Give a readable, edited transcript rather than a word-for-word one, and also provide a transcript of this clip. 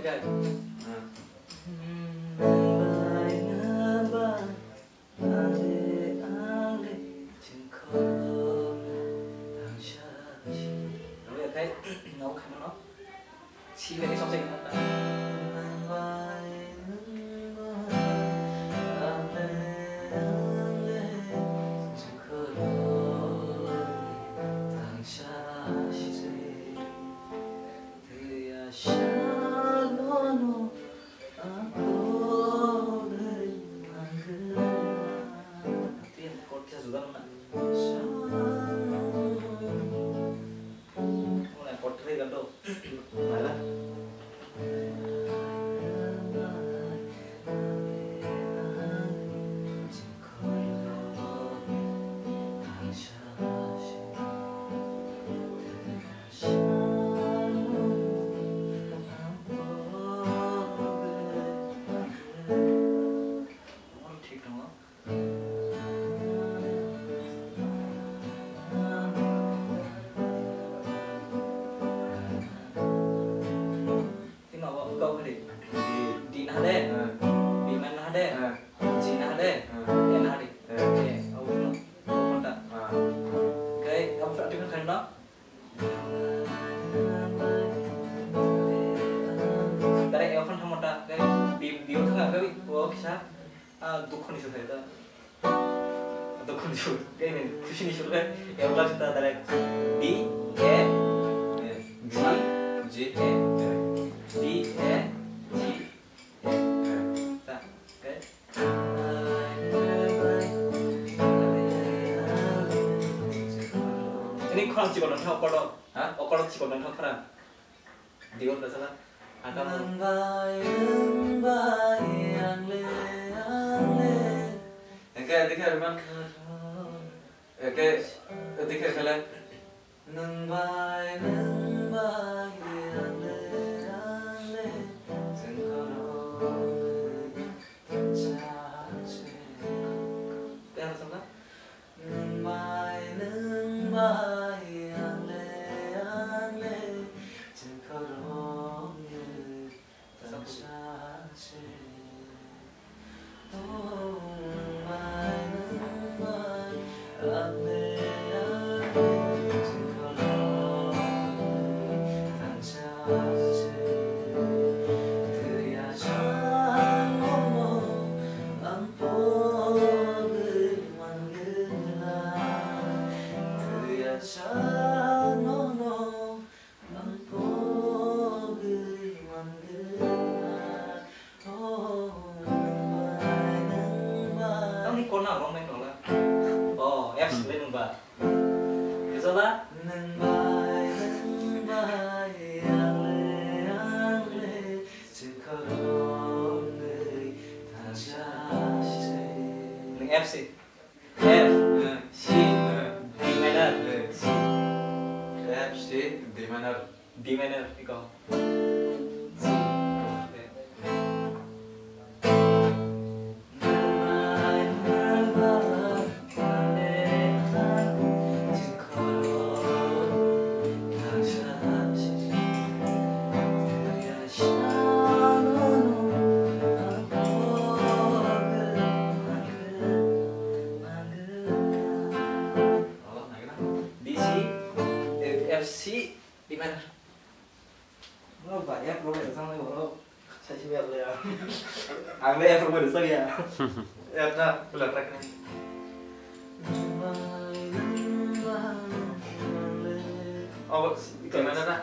guys. Rồi thấy nấu khăn nó chi về cái song sinh đó. Câu thì đi nào đây, đi mana nào đây, gì nào đây, để nào đi, ông con ta, cái ông phải đứng khăn đó, dari ông phân tham một cái điều thứ hai cái của kisah, dukhan isu saya tu, dukhan isu, cái này khushi isu cái, yang lain kita dari D E G D E G ini kurang cikgu dan thau kodo, kodo cikgu dan thau kurang. Dion dah salah. Ada. Engkau dengar memang. Engkau dengar kalau. Nengbai nào không anh nói là em lên một bài thế sao đó mình F C F C D minor F C D minor D minor đi con FC di mana? Lo banyak lo yang sama lo. Saya sih biar ya. Ambil yang berbeda saja. Ya, nah, boleh tracknya. Oh, di mana nak?